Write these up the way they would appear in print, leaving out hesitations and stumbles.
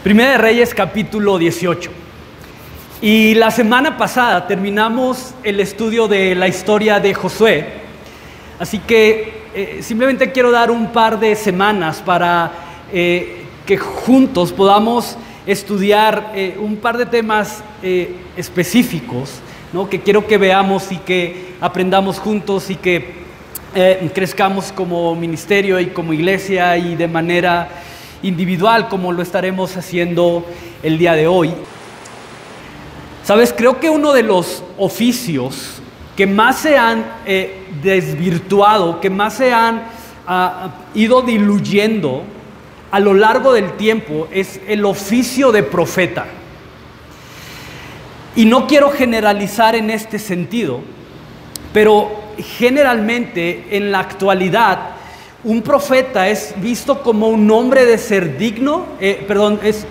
Primera de Reyes, capítulo 18. Y la semana pasada terminamos el estudio de la historia de Josué. Así que simplemente quiero dar un par de semanas para que juntos podamos estudiar un par de temas específicos, ¿no? Que quiero que veamos y que aprendamos juntos y que crezcamos como ministerio y como iglesia y de manera individual, como lo estaremos haciendo el día de hoy. Sabes, creo que uno de los oficios que más se han desvirtuado, que más se han ido diluyendo a lo largo del tiempo, es el oficio de profeta. Y no quiero generalizar en este sentido, pero generalmente en la actualidad un profeta es visto como un hombre de ser digno, es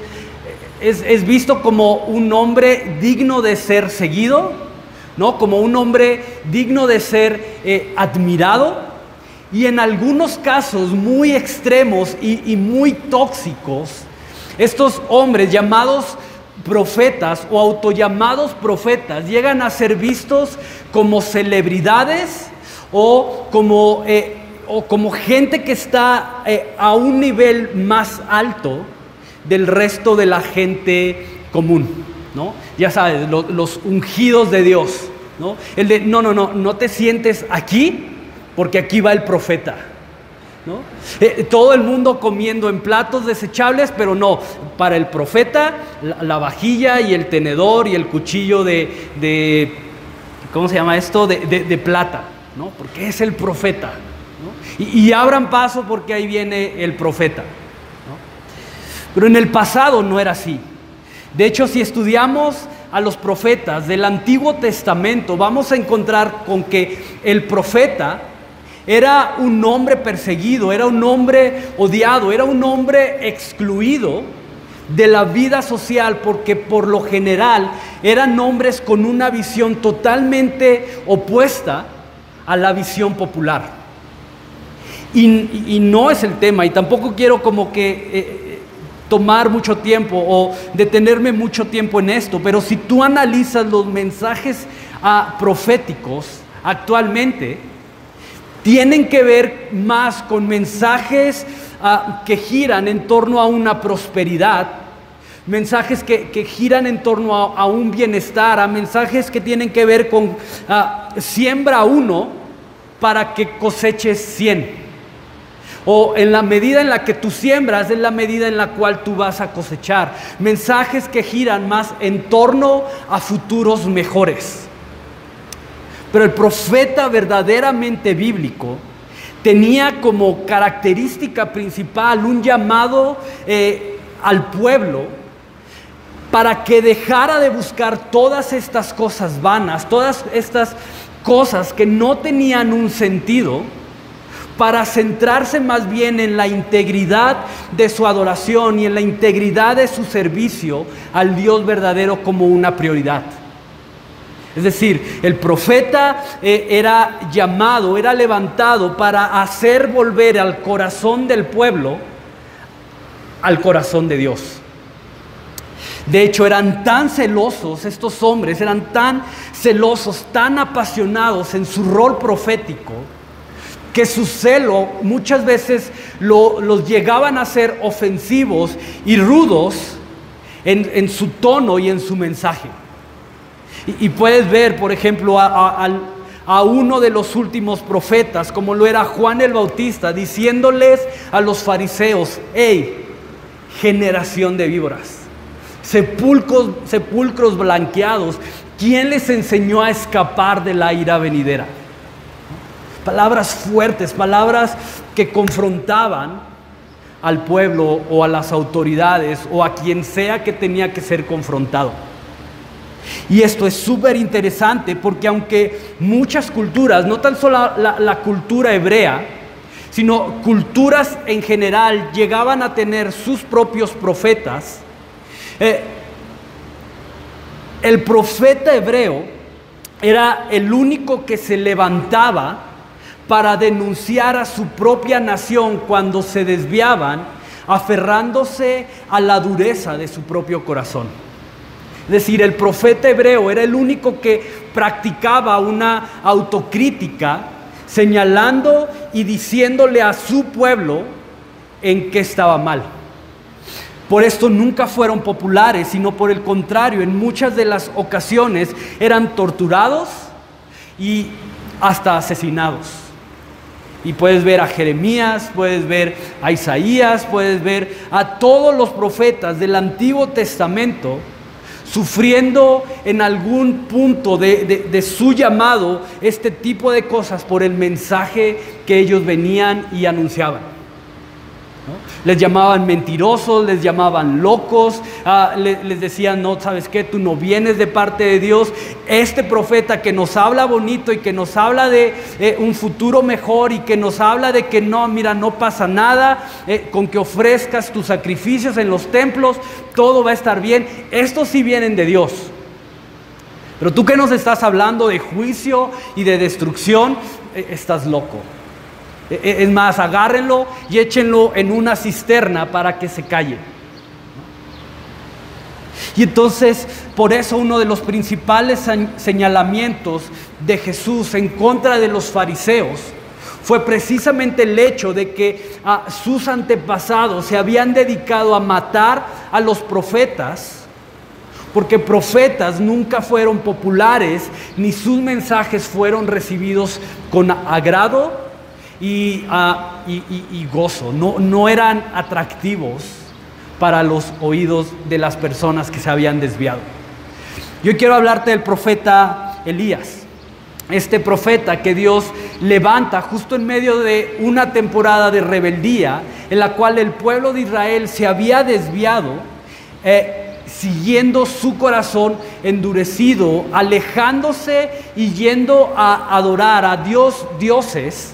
visto como un hombre digno de ser seguido, ¿no? Como un hombre digno de ser admirado, y en algunos casos muy extremos y muy tóxicos, estos hombres llamados profetas o autollamados profetas llegan a ser vistos como celebridades o como gente que está a un nivel más alto del resto de la gente común, ¿no? Ya sabes, los ungidos de Dios, ¿no? El de, no te sientes aquí porque aquí va el profeta, ¿no? Todo el mundo comiendo en platos desechables, pero no, para el profeta la vajilla y el tenedor y el cuchillo de ¿cómo se llama esto? De plata, ¿no? Porque es el profeta, ¿no? Y abran paso porque ahí viene el profeta, ¿no? Pero en el pasado no era así. De hecho, si estudiamos a los profetas del Antiguo Testamento, vamos a encontrar con que el profeta era un hombre perseguido, era un hombre odiado, era un hombre excluido de la vida social, porque por lo general eran hombres con una visión totalmente opuesta a la visión popular. Y no es el tema, y tampoco quiero como que tomar mucho tiempo o detenerme mucho tiempo en esto, pero si tú analizas los mensajes proféticos actualmente, tienen que ver más con mensajes que giran en torno a una prosperidad, mensajes que giran en torno a un bienestar, a mensajes que tienen que ver con siembra uno para que coseches 100. O en la medida en la que tú siembras, es la medida en la cual tú vas a cosechar. Mensajes que giran más en torno a futuros mejores. Pero el profeta verdaderamente bíblico tenía como característica principal un llamado al pueblo para que dejara de buscar todas estas cosas vanas, todas estas cosas que no tenían un sentido, para centrarse más bien en la integridad de su adoración y en la integridad de su servicio al Dios verdadero como una prioridad. Es decir, el profeta era llamado, era levantado para hacer volver al corazón del pueblo al corazón de Dios. De hecho, eran tan celosos, estos hombres eran tan celosos, tan apasionados en su rol profético, que su celo muchas veces los llegaban a ser ofensivos y rudos en su tono y en su mensaje. Y puedes ver, por ejemplo, a uno de los últimos profetas, como lo era Juan el Bautista, diciéndoles a los fariseos: hey, generación de víboras, sepulcros blanqueados, ¿quién les enseñó a escapar de la ira venidera? Palabras fuertes, palabras que confrontaban al pueblo o a las autoridades o a quien sea que tenía que ser confrontado. Y esto es súper interesante porque aunque muchas culturas, no tan solo la cultura hebrea, sino culturas en general llegaban a tener sus propios profetas, el profeta hebreo era el único que se levantaba para denunciar a su propia nación cuando se desviaban aferrándose a la dureza de su propio corazón. Es decir, el profeta hebreo era el único que practicaba una autocrítica, señalando y diciéndole a su pueblo en qué estaba mal. Por esto nunca fueron populares, sino por el contrario, en muchas de las ocasiones eran torturados y hasta asesinados. Y puedes ver a Jeremías, puedes ver a Isaías, puedes ver a todos los profetas del Antiguo Testamento sufriendo en algún punto de su llamado este tipo de cosas por el mensaje que ellos venían y anunciaban. ¿No? Les llamaban mentirosos, les llamaban locos, les decían, no, ¿sabes qué? Tú no vienes de parte de Dios. Este profeta que nos habla bonito y que nos habla de un futuro mejor y que nos habla de que no, mira, no pasa nada, con que ofrezcas tus sacrificios en los templos, todo va a estar bien. Estos sí vienen de Dios. Pero tú que nos estás hablando de juicio y de destrucción, estás loco. Es más, agárrenlo y échenlo en una cisterna para que se calle. Y entonces, por eso uno de los principales señalamientos de Jesús en contra de los fariseos fue precisamente el hecho de que sus antepasados se habían dedicado a matar a los profetas, porque profetas nunca fueron populares, ni sus mensajes fueron recibidos con agrado y gozo. No eran atractivos para los oídos de las personas que se habían desviado. Yo quiero hablarte del profeta Elías. Este profeta que Dios levanta justo en medio de una temporada de rebeldía en la cual el pueblo de Israel se había desviado, siguiendo su corazón endurecido, alejándose y yendo a adorar a dioses,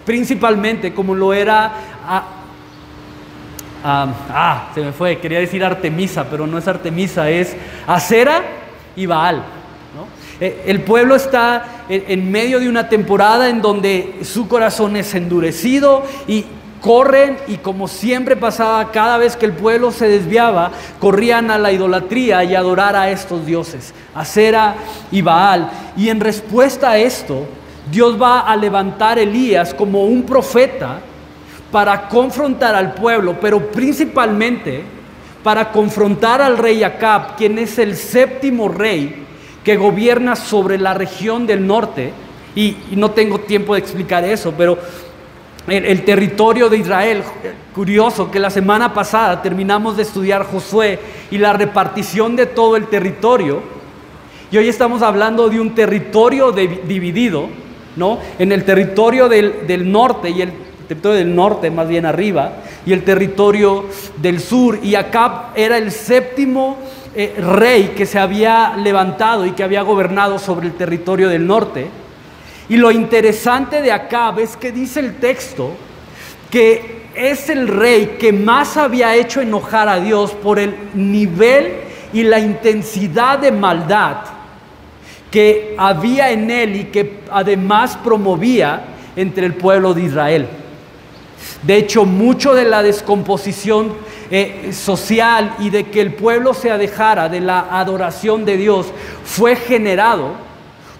principalmente como lo era se me fue, quería decir Artemisa, pero no es Artemisa, es Acera y Baal, ¿no? El pueblo está en medio de una temporada en donde su corazón es endurecido y corren, y como siempre pasaba, cada vez que el pueblo se desviaba, corrían a la idolatría y a adorar a estos dioses, Acera y Baal. Y en respuesta a esto, Dios va a levantar a Elías como un profeta para confrontar al pueblo, pero principalmente para confrontar al rey Acab, quien es el séptimo rey que gobierna sobre la región del norte. Y no tengo tiempo de explicar eso, pero el territorio de Israel, curioso que la semana pasada terminamos de estudiar Josué y la repartición de todo el territorio, y hoy estamos hablando de un territorio dividido, ¿no? En el territorio del norte, y el territorio del norte más bien arriba, y el territorio del sur. Y Acab era el séptimo rey que se había levantado y que había gobernado sobre el territorio del norte. Y lo interesante de Acab es que dice el texto que es el rey que más había hecho enojar a Dios por el nivel y la intensidad de maldad que había en él y que además promovía entre el pueblo de Israel. De hecho, mucho de la descomposición social y de que el pueblo se alejara de la adoración de Dios fue generado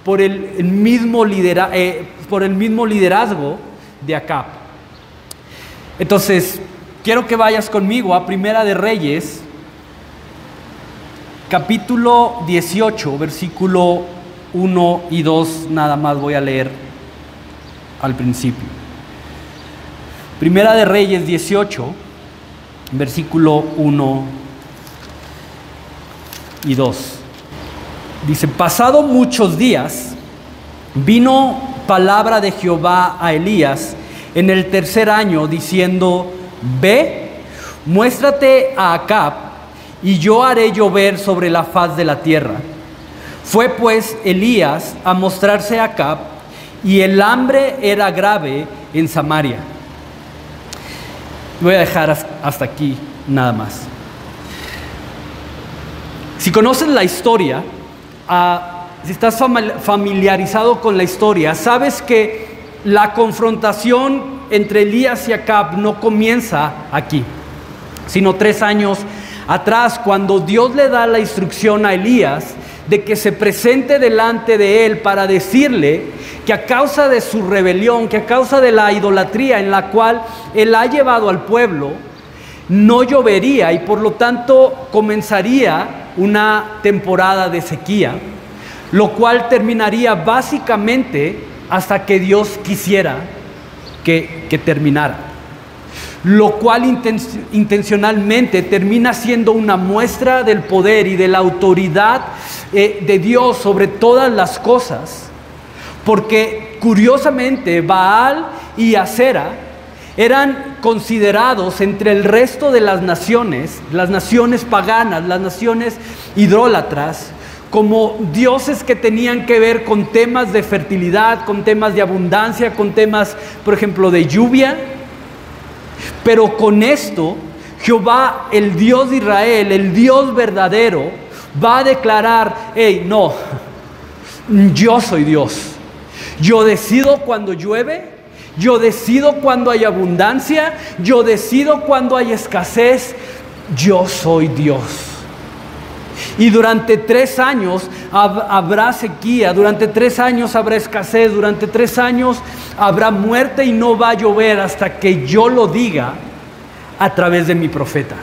por el mismo liderazgo de Acab. Entonces, quiero que vayas conmigo a Primera de Reyes, capítulo 18, versículo 1 y 2, nada más voy a leer al principio. Primera de Reyes 18, versículo 1 y 2. Dice: pasado muchos días, vino palabra de Jehová a Elías en el tercer año, diciendo: ve, muéstrate a Acab, y yo haré llover sobre la faz de la tierra. Fue pues Elías a mostrarse a Acab, y el hambre era grave en Samaria. Voy a dejar hasta aquí nada más. Si conoces la historia, si estás familiarizado con la historia, sabes que la confrontación entre Elías y Acab no comienza aquí, sino 3 años atrás, cuando Dios le da la instrucción a Elías de que se presente delante de él para decirle que a causa de su rebelión, que a causa de la idolatría en la cual él ha llevado al pueblo, no llovería y por lo tanto comenzaría una temporada de sequía, lo cual terminaría básicamente hasta que Dios quisiera que terminara. Lo cual intencionalmente termina siendo una muestra del poder y de la autoridad de Dios sobre todas las cosas, porque curiosamente Baal y Asera eran considerados entre el resto de las naciones paganas, las naciones idólatras, como dioses que tenían que ver con temas de fertilidad, con temas de abundancia, con temas, por ejemplo, de lluvia. Pero con esto, Jehová, el Dios de Israel, el Dios verdadero, va a declarar: hey, no, yo soy Dios. Yo decido cuando llueve, yo decido cuando hay abundancia, yo decido cuando hay escasez. Yo soy Dios. Y durante 3 años habrá sequía, durante 3 años habrá escasez, durante 3 años habrá muerte y no va a llover hasta que yo lo diga a través de mi profeta.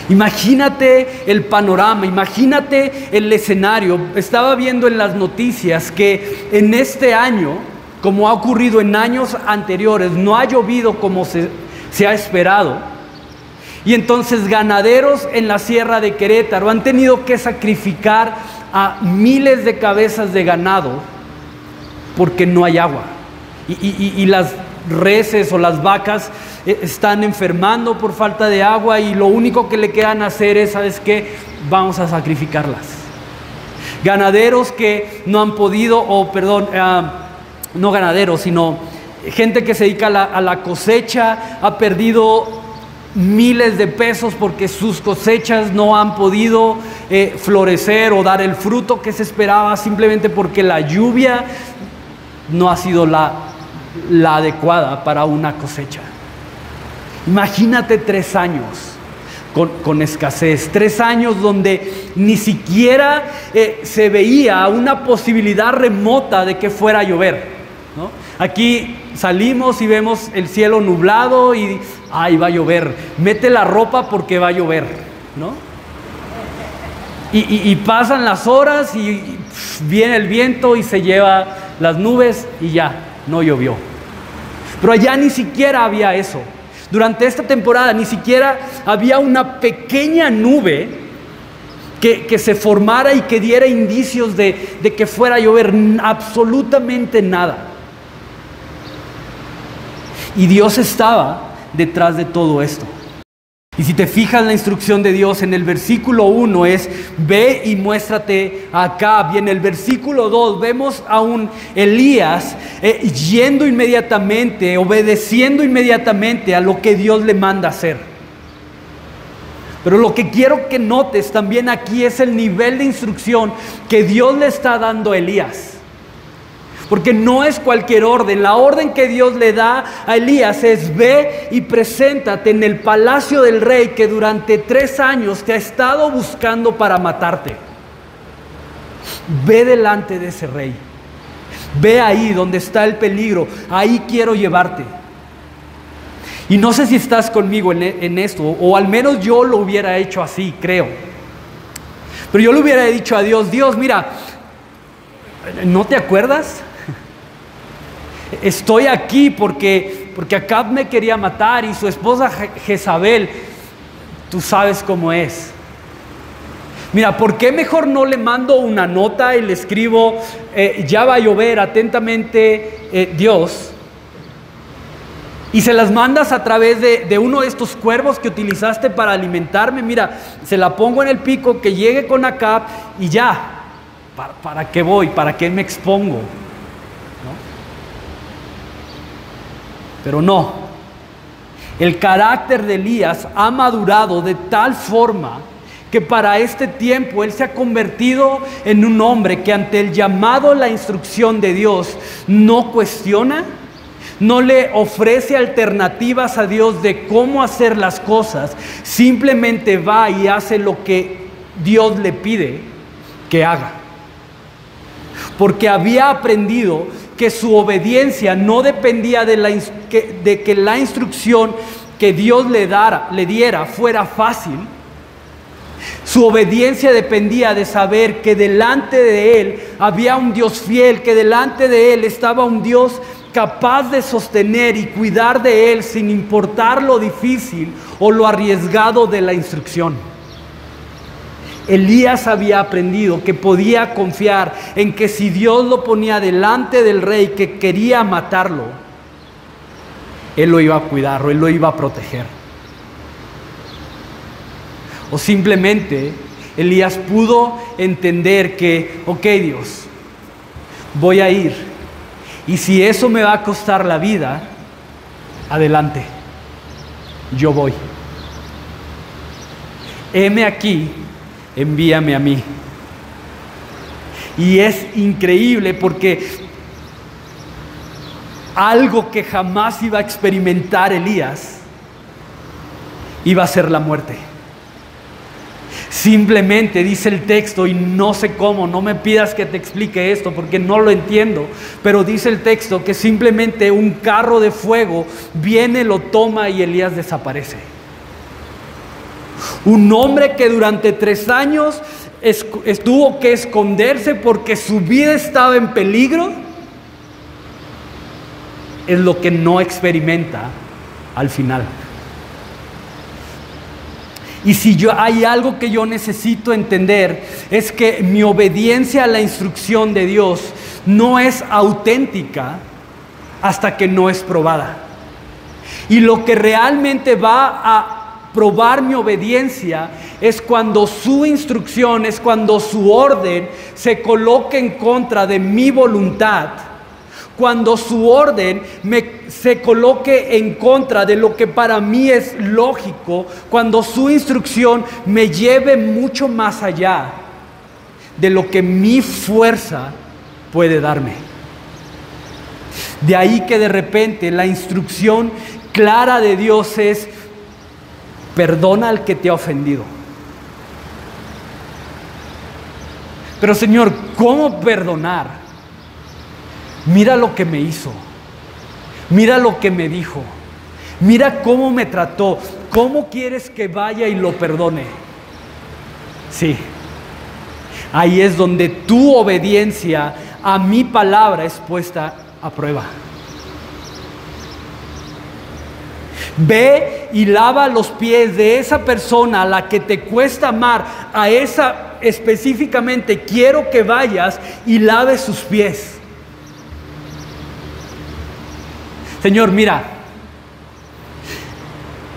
Imagínate el panorama, imagínate el escenario. Estaba viendo en las noticias que en este año, como ha ocurrido en años anteriores, no ha llovido como se ha esperado. Y entonces ganaderos en la sierra de Querétaro han tenido que sacrificar a miles de cabezas de ganado porque no hay agua. Y las reses o las vacas están enfermando por falta de agua y lo único que le quedan hacer es, ¿sabes qué? Vamos a sacrificarlas. Ganaderos que no han podido, no ganaderos, sino gente que se dedica a la cosecha, ha perdido miles de pesos porque sus cosechas no han podido florecer o dar el fruto que se esperaba, simplemente porque la lluvia no ha sido la adecuada para una cosecha. Imagínate 3 años con escasez, 3 años donde ni siquiera se veía una posibilidad remota de que fuera a llover, ¿no? Aquí salimos y vemos el cielo nublado y ¡ay, va a llover! Mete la ropa porque va a llover, ¿no? Y pasan las horas y viene el viento y se lleva las nubes y ya, no llovió. Pero allá ni siquiera había eso. Durante esta temporada ni siquiera había una pequeña nube que se formara y que diera indicios de que fuera a llover. Absolutamente nada. Y Dios estaba detrás de todo esto. Y si te fijas, la instrucción de Dios en el versículo 1 es: ve y muéstrate a Acab. Y en el versículo 2 vemos a un Elías yendo inmediatamente, obedeciendo inmediatamente a lo que Dios le manda hacer. Pero lo que quiero que notes también aquí es el nivel de instrucción que Dios le está dando a Elías. Porque no es cualquier orden. La orden que Dios le da a Elías es: ve y preséntate en el palacio del rey que durante 3 años te ha estado buscando para matarte. Ve delante de ese rey. Ve ahí donde está el peligro. Ahí quiero llevarte. Y no sé si estás conmigo en esto, o al menos yo lo hubiera hecho así, creo. Pero yo le hubiera dicho a Dios: Dios, mira, ¿no te acuerdas? Estoy aquí porque Acab me quería matar y su esposa Jezabel, tú sabes cómo es. Mira, ¿por qué mejor no le mando una nota y le escribo: ya va a llover, atentamente Dios? Y se las mandas a través de uno de estos cuervos que utilizaste para alimentarme. Mira, se la pongo en el pico, que llegue con Acab y ya. ¿Para qué voy? ¿Para qué me expongo? Pero no, el carácter de Elías ha madurado de tal forma que para este tiempo él se ha convertido en un hombre que ante el llamado, la instrucción de Dios, no cuestiona, no le ofrece alternativas a Dios de cómo hacer las cosas, simplemente va y hace lo que Dios le pide que haga. Porque había aprendido que su obediencia no dependía de que la instrucción que Dios le diera fuera fácil. Su obediencia dependía de saber que delante de Él había un Dios fiel, que delante de Él estaba un Dios capaz de sostener y cuidar de Él sin importar lo difícil o lo arriesgado de la instrucción. Elías había aprendido que podía confiar en que si Dios lo ponía delante del rey que quería matarlo, Él lo iba a cuidar o Él lo iba a proteger. O simplemente Elías pudo entender que, ok, Dios, voy a ir, y si eso me va a costar la vida, adelante, yo voy. Heme aquí, envíame a mí. Y es increíble porque algo que jamás iba a experimentar Elías iba a ser la muerte. Simplemente dice el texto, y no sé cómo, no me pidas que te explique esto porque no lo entiendo, pero dice el texto que simplemente un carro de fuego viene, lo toma y Elías desaparece. Un hombre que durante 3 años tuvo que esconderse porque su vida estaba en peligro, es lo que no experimenta al final. Y si hay algo que yo necesito entender, es que mi obediencia a la instrucción de Dios no es auténtica hasta que no es probada. Y lo que realmente va a probar mi obediencia es cuando su instrucción, es cuando su orden se coloque en contra de mi voluntad. Cuando su orden se coloque en contra de lo que para mí es lógico, cuando su instrucción me lleve mucho más allá de lo que mi fuerza puede darme. De ahí que de repente la instrucción clara de Dios es: perdona al que te ha ofendido. Pero Señor, ¿cómo perdonar? Mira lo que me hizo, mira lo que me dijo, mira cómo me trató. ¿Cómo quieres que vaya y lo perdone? Sí, ahí es donde tu obediencia a mi palabra es puesta a prueba. Ve y lava los pies de esa persona a la que te cuesta amar. A esa específicamente quiero que vayas y laves sus pies. Señor, mira,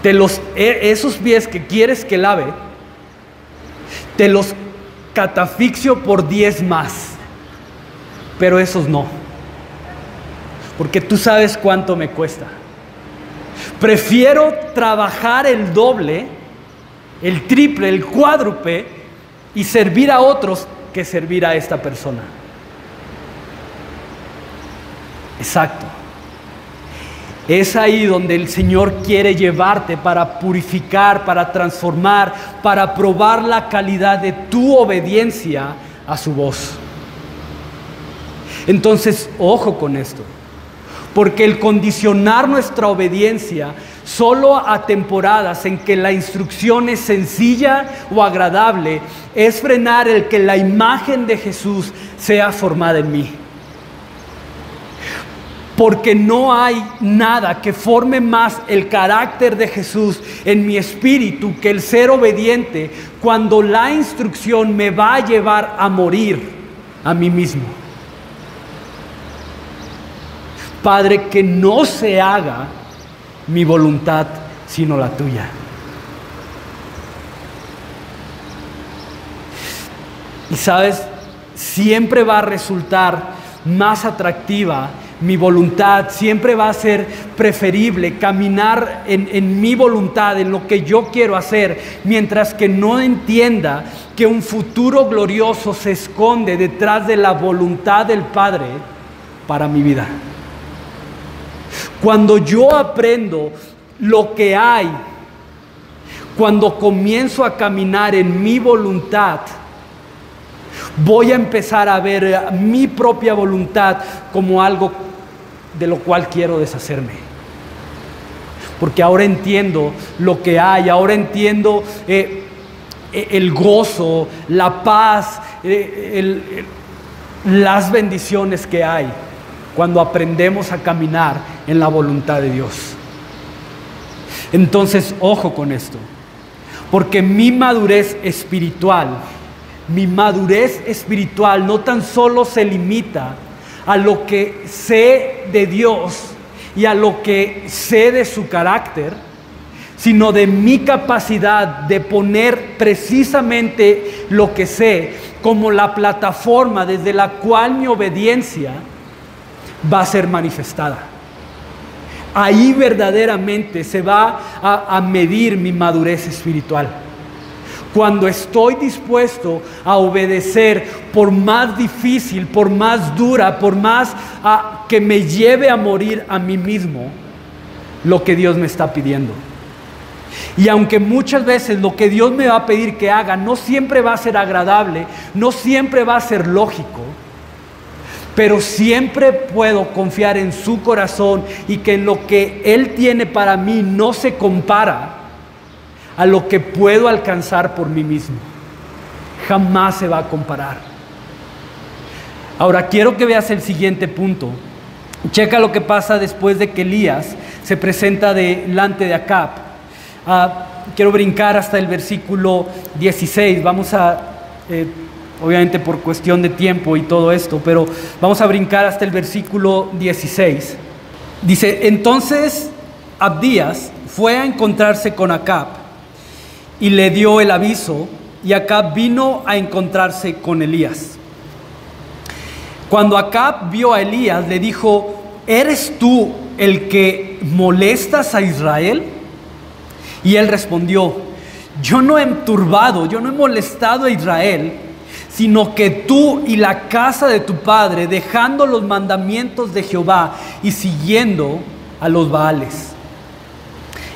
esos pies que quieres que lave, te los catafixio por 10 más, pero esos no, porque tú sabes cuánto me cuesta. Prefiero trabajar el doble, el triple, el cuádruple y servir a otros que servir a esta persona. Exacto. Es ahí donde el Señor quiere llevarte para purificar, para transformar, para probar la calidad de tu obediencia a su voz. Entonces, ojo con esto, porque el condicionar nuestra obediencia solo a temporadas en que la instrucción es sencilla o agradable es frenar el que la imagen de Jesús sea formada en mí. Porque no hay nada que forme más el carácter de Jesús en mi espíritu que el ser obediente cuando la instrucción me va a llevar a morir a mí mismo. Padre, que no se haga mi voluntad sino la tuya. Y sabes, siempre va a resultar más atractiva mi voluntad, siempre va a ser preferible caminar en mi voluntad, en lo que yo quiero hacer, mientras que no entienda que un futuro glorioso se esconde detrás de la voluntad del Padre para mi vida. Cuando yo aprendo lo que hay, cuando comienzo a caminar en mi voluntad, voy a empezar a ver mi propia voluntad como algo de lo cual quiero deshacerme. Porque ahora entiendo lo que hay, ahora entiendo el gozo, la paz, las bendiciones que hay cuando aprendemos a caminar en la voluntad de Dios. Entonces, ojo con esto, porque mi madurez espiritual no tan solo se limita a lo que sé de Dios y a lo que sé de su carácter, sino de mi capacidad de poner precisamente lo que sé como la plataforma desde la cual mi obediencia va a ser manifestada. Ahí verdaderamente se va a medir mi madurez espiritual. Cuando estoy dispuesto a obedecer, por más difícil, por más dura, por más que me lleve a morir a mí mismo, lo que Dios me está pidiendo. Y aunque muchas veces lo que Dios me va a pedir que haga no siempre va a ser agradable, no siempre va a ser lógico, pero siempre puedo confiar en su corazón y que en lo que Él tiene para mí no se compara a lo que puedo alcanzar por mí mismo. Jamás se va a comparar. Ahora quiero que veas el siguiente punto. Checa lo que pasa después de que Elías se presenta delante de Acab. Quiero brincar hasta el versículo 16. Vamos a, obviamente por cuestión de tiempo y todo esto, pero vamos a brincar hasta el versículo 16. Dice: entonces Abdías fue a encontrarse con Acab y le dio el aviso, y Acab vino a encontrarse con Elías. Cuando Acab vio a Elías, le dijo: ¿eres tú el que molestas a Israel? Y él respondió: yo no he turbado, yo no he molestado a Israel, sino que tú y la casa de tu padre, dejando los mandamientos de Jehová y siguiendo a los Baales.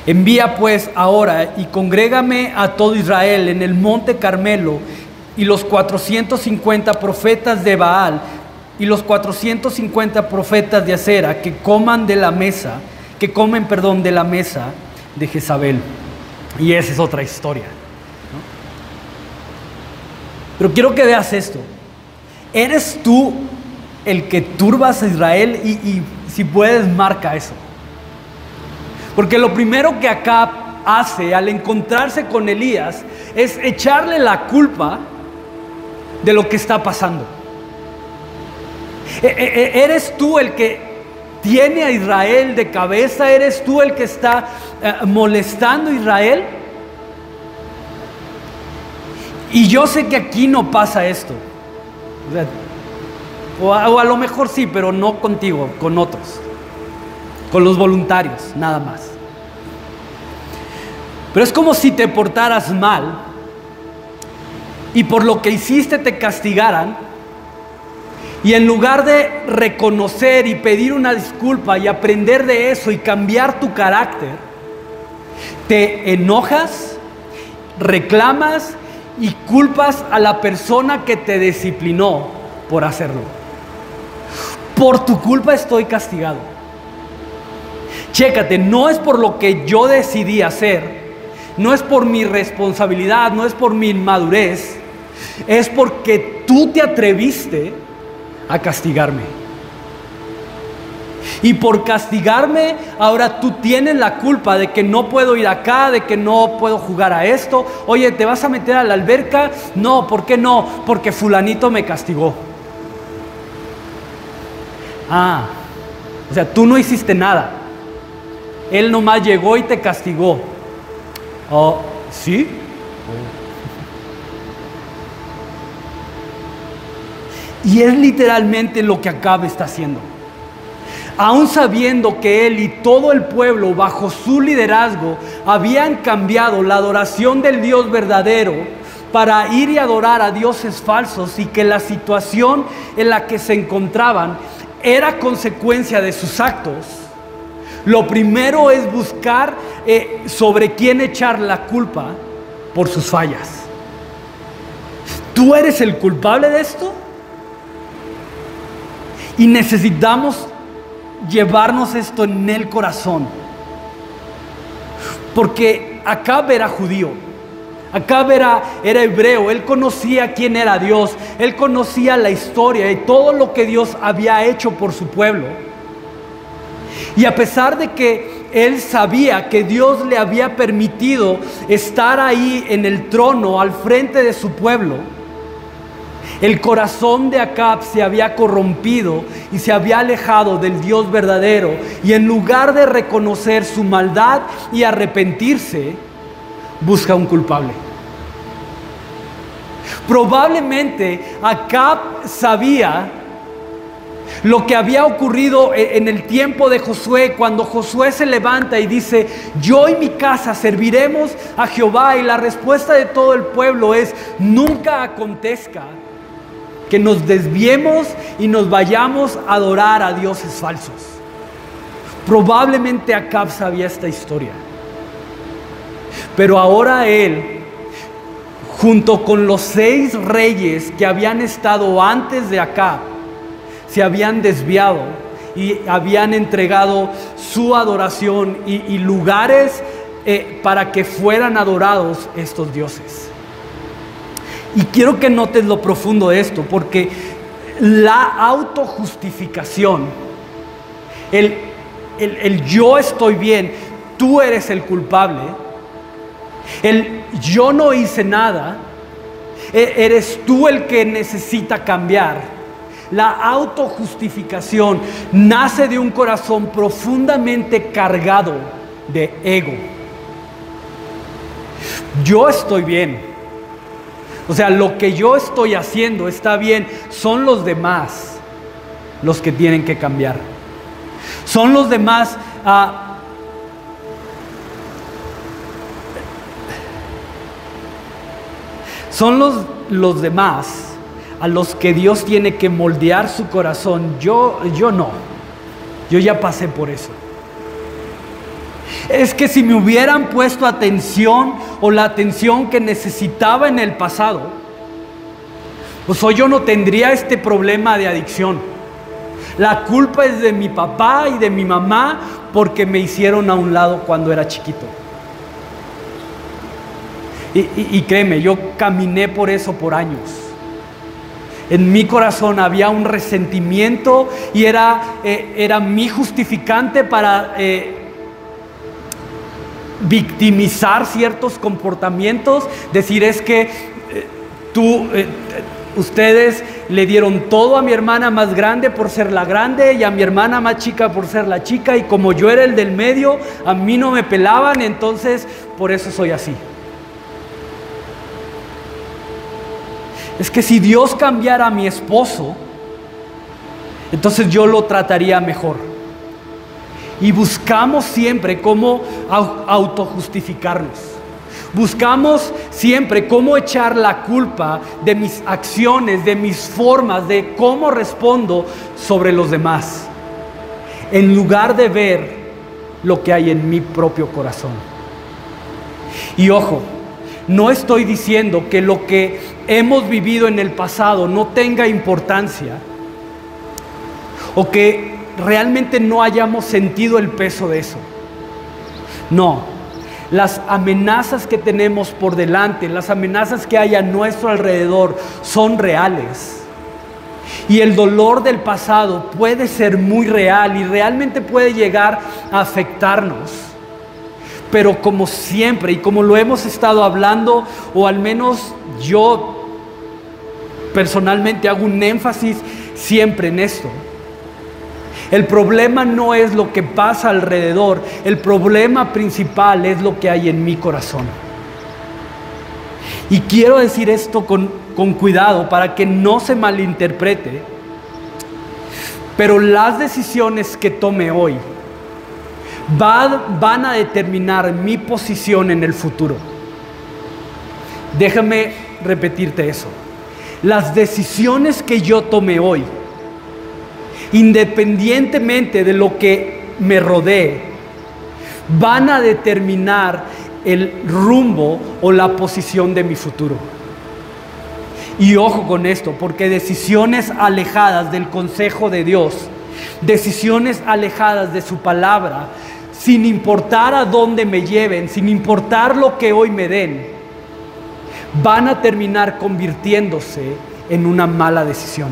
Envía pues ahora y congrégame a todo Israel en el monte Carmelo, y los 450 profetas de Baal y los 450 profetas de Acera que comen de la mesa de Jezabel. Y esa es otra historia, ¿no? Pero quiero que veas esto. ¿Eres tú el que turbas a Israel? Y si puedes, marca eso. Porque lo primero que Acab hace al encontrarse con Elías es echarle la culpa de lo que está pasando. ¿Eres tú el que tiene a Israel de cabeza? ¿Eres tú el que está molestando a Israel? Y yo sé que aquí no pasa esto. O a lo mejor sí, pero no contigo, con otros. Con los voluntarios, nada más. Pero es como si te portaras mal y por lo que hiciste te castigaran, y en lugar de reconocer y pedir una disculpa y aprender de eso y cambiar tu carácter, te enojas, reclamas y culpas a la persona que te disciplinó por hacerlo. Por tu culpa estoy castigado. Chécate, no es por lo que yo decidí hacer, no es por mi responsabilidad, no es por mi inmadurez, es porque tú te atreviste a castigarme. Y por castigarme, ahora tú tienes la culpa de que no puedo ir acá, de que no puedo jugar a esto. Oye, ¿te vas a meter a la alberca? No, ¿por qué no? Porque fulanito me castigó. O sea, tú no hiciste nada. Él nomás llegó y te castigó. Oh, ¿sí? Y es literalmente lo que Acab está haciendo. Aún sabiendo que él y todo el pueblo bajo su liderazgo habían cambiado la adoración del Dios verdadero para ir y adorar a dioses falsos, y que la situación en la que se encontraban era consecuencia de sus actos, lo primero es buscar sobre quién echar la culpa por sus fallas. ¿Tú eres el culpable de esto? Y necesitamos llevarnos esto en el corazón. Porque Acab era judío. Acab era hebreo. Él conocía quién era Dios. Él conocía la historia y todo lo que Dios había hecho por su pueblo. Y a pesar de que él sabía que Dios le había permitido estar ahí en el trono al frente de su pueblo, el corazón de Acab se había corrompido y se había alejado del Dios verdadero. Y en lugar de reconocer su maldad y arrepentirse, busca un culpable. Probablemente Acab sabía lo que había ocurrido en el tiempo de Josué, cuando Josué se levanta y dice: yo y mi casa serviremos a Jehová. Y la respuesta de todo el pueblo es: nunca acontezca que nos desviemos y nos vayamos a adorar a dioses falsos. Probablemente Acab sabía esta historia. Pero ahora él, junto con los 6 reyes que habían estado antes de Acab, se habían desviado y habían entregado su adoración y lugares para que fueran adorados estos dioses. Y quiero que notes lo profundo de esto, porque la autojustificación, el yo estoy bien, tú eres el culpable, el yo no hice nada, eres tú el que necesita cambiar. La autojustificación nace de un corazón profundamente cargado de ego. Yo estoy bien. O sea, lo que yo estoy haciendo está bien. Son los demás los que tienen que cambiar. Son los demás. Son los demás a los que Dios tiene que moldear su corazón. Yo no. Yo ya pasé por eso. Es que si me hubieran puesto atención o la atención que necesitaba en el pasado, pues hoy yo no tendría este problema de adicción. La culpa es de mi papá y de mi mamá porque me hicieron a un lado cuando era chiquito. Y créeme, yo caminé por eso por años. En mi corazón había un resentimiento y era mi justificante para victimizar ciertos comportamientos, decir: es que ustedes le dieron todo a mi hermana más grande por ser la grande y a mi hermana más chica por ser la chica, y como yo era el del medio, a mí no me pelaban, entonces por eso soy así. Es que si Dios cambiara a mi esposo, entonces yo lo trataría mejor. Y buscamos siempre cómo autojustificarnos. Buscamos siempre cómo echar la culpa de mis acciones, de mis formas, de cómo respondo sobre los demás, en lugar de ver lo que hay en mi propio corazón. Y ojo, no estoy diciendo que lo que hemos vivido en el pasado no tenga importancia o que realmente no hayamos sentido el peso de eso. No, las amenazas que tenemos por delante, las amenazas que hay a nuestro alrededor son reales. Y el dolor del pasado puede ser muy real y realmente puede llegar a afectarnos. Pero como siempre y como lo hemos estado hablando, o al menos yo personalmente hago un énfasis siempre en esto: el problema no es lo que pasa alrededor, el problema principal es lo que hay en mi corazón. Y quiero decir esto con cuidado para que no se malinterprete, pero las decisiones que tome hoy van a determinar mi posición en el futuro. Déjame repetirte eso. Las decisiones que yo tome hoy, independientemente de lo que me rodee, van a determinar el rumbo o la posición de mi futuro. Y ojo con esto, porque decisiones alejadas del consejo de Dios, decisiones alejadas de su palabra, sin importar a dónde me lleven, sin importar lo que hoy me den, van a terminar convirtiéndose en una mala decisión.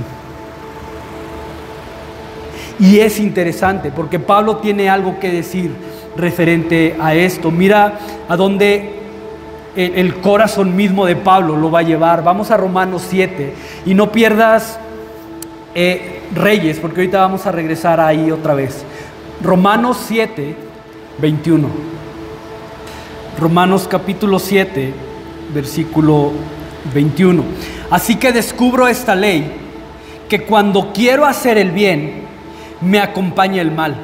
Y es interesante porque Pablo tiene algo que decir referente a esto. Mira a dónde el corazón mismo de Pablo lo va a llevar. Vamos a Romanos 7 y no pierdas Reyes, porque ahorita vamos a regresar ahí otra vez. Romanos 7, 21. Romanos capítulo 7, versículo 21. Así que descubro esta ley, que cuando quiero hacer el bien, me acompaña el mal.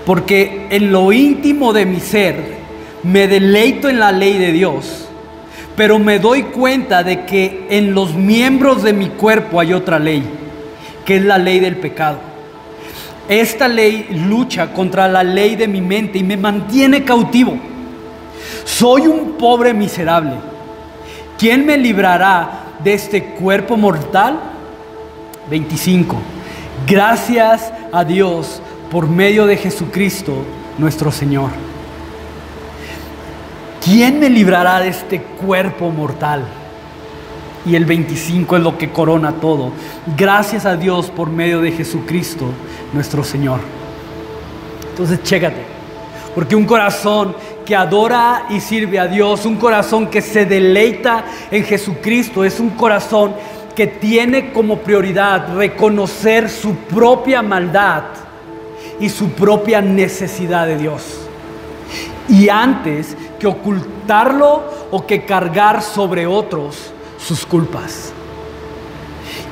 Porque en lo íntimo de mi ser, me deleito en la ley de Dios, pero me doy cuenta de que en los miembros de mi cuerpo hay otra ley, que es la ley del pecado. Esta ley lucha contra la ley de mi mente y me mantiene cautivo. Soy un pobre miserable. ¿Quién me librará de este cuerpo mortal? 25. Gracias a Dios por medio de Jesucristo nuestro Señor. ¿Quién me librará de este cuerpo mortal? Y el 25 es lo que corona todo. Gracias a Dios por medio de Jesucristo nuestro Señor. Entonces chécate, porque un corazón que adora y sirve a Dios, un corazón que se deleita en Jesucristo, es un corazón que tiene como prioridad reconocer su propia maldad y su propia necesidad de Dios. Y antes que ocultarlo o que cargar sobre otros sus culpas.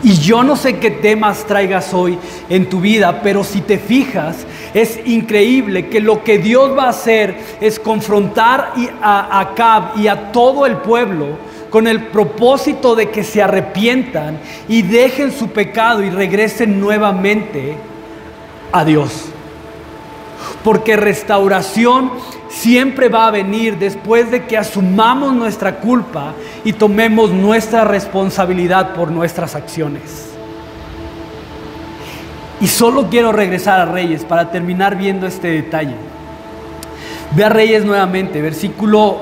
Y yo no sé qué temas traigas hoy en tu vida, pero si te fijas, es increíble que lo que Dios va a hacer es confrontar a Acab y a todo el pueblo con el propósito de que se arrepientan y dejen su pecado y regresen nuevamente a Dios. Porque restauración siempre va a venir después de que asumamos nuestra culpa y tomemos nuestra responsabilidad por nuestras acciones. Y solo quiero regresar a Reyes para terminar viendo este detalle. Ve a Reyes nuevamente, versículo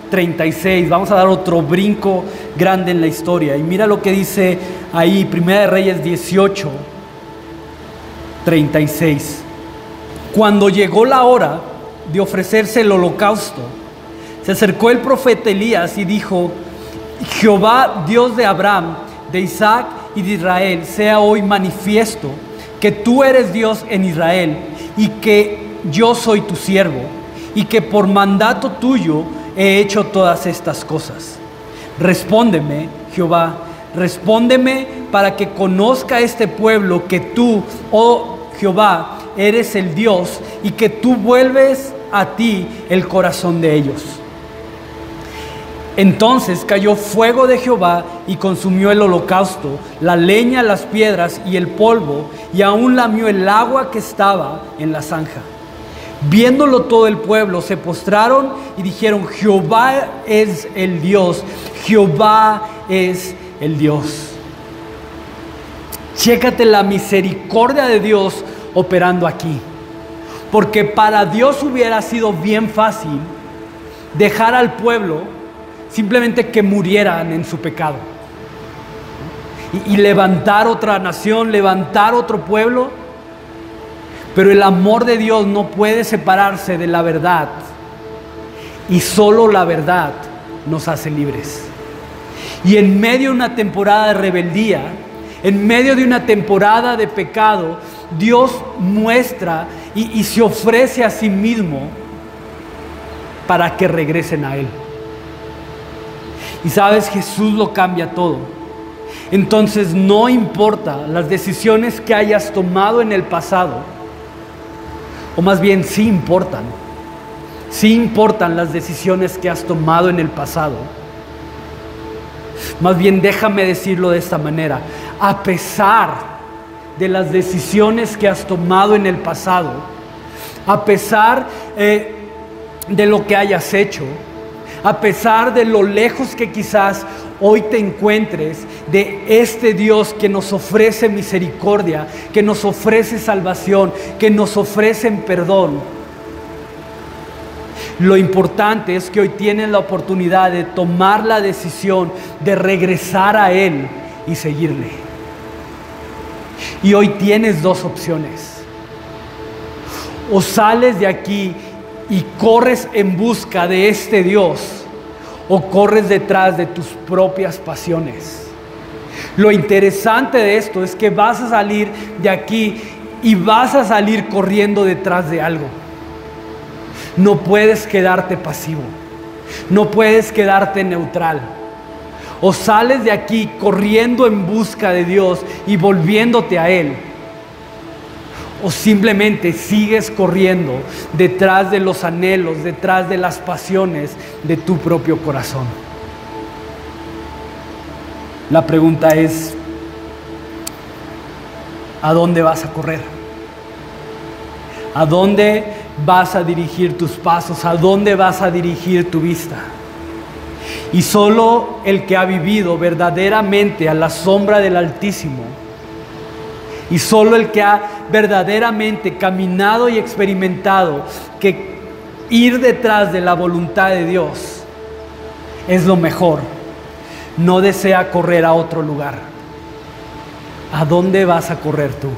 36. Vamos a dar otro brinco grande en la historia. Y mira lo que dice ahí, Primera de Reyes 18, 36. Cuando llegó la hora de ofrecerse el holocausto, se acercó el profeta Elías y dijo: Jehová, Dios de Abraham, de Isaac y de Israel, sea hoy manifiesto que tú eres Dios en Israel y que yo soy tu siervo y que por mandato tuyo he hecho todas estas cosas. Respóndeme, Jehová, respóndeme para que conozca este pueblo que tú, oh Jehová, eres el Dios y que tú vuelves a ti el corazón de ellos. Entonces cayó fuego de Jehová y consumió el holocausto, la leña, las piedras y el polvo, y aún lamió el agua que estaba en la zanja. Viéndolo todo el pueblo, se postraron y dijeron: Jehová es el Dios, Jehová es el Dios. Chécate la misericordia de Dios operando aquí. Porque para Dios hubiera sido bien fácil dejar al pueblo simplemente que murieran en su pecado y levantar otra nación, levantar otro pueblo. Pero el amor de Dios no puede separarse de la verdad, y solo la verdad nos hace libres. Y en medio de una temporada de rebeldía, en medio de una temporada de pecado, Dios muestra y se ofrece a sí mismo para que regresen a Él. Y sabes, Jesús lo cambia todo. Entonces no importa las decisiones que hayas tomado en el pasado, o más bien sí importan las decisiones que has tomado en el pasado. Más bien déjame decirlo de esta manera: a pesar de las decisiones que has tomado en el pasado, a pesar de lo que hayas hecho, a pesar de lo lejos que quizás hoy te encuentres de este Dios que nos ofrece misericordia, que nos ofrece salvación, que nos ofrece perdón, lo importante es que hoy tienes la oportunidad de tomar la decisión de regresar a Él y seguirle. Y hoy tienes dos opciones: o sales de aquí y corres en busca de este Dios, o corres detrás de tus propias pasiones. Lo interesante de esto es que vas a salir de aquí y vas a salir corriendo detrás de algo. No puedes quedarte pasivo, no puedes quedarte neutral. O sales de aquí corriendo en busca de Dios y volviéndote a Él, o simplemente sigues corriendo detrás de los anhelos, detrás de las pasiones de tu propio corazón. La pregunta es, ¿a dónde vas a correr? ¿A dónde vas a dirigir tus pasos? ¿A dónde vas a dirigir tu vista? Y solo el que ha vivido verdaderamente a la sombra del Altísimo, y solo el que ha verdaderamente caminado y experimentado que ir detrás de la voluntad de Dios es lo mejor, no desea correr a otro lugar. ¿A dónde vas a correr tú?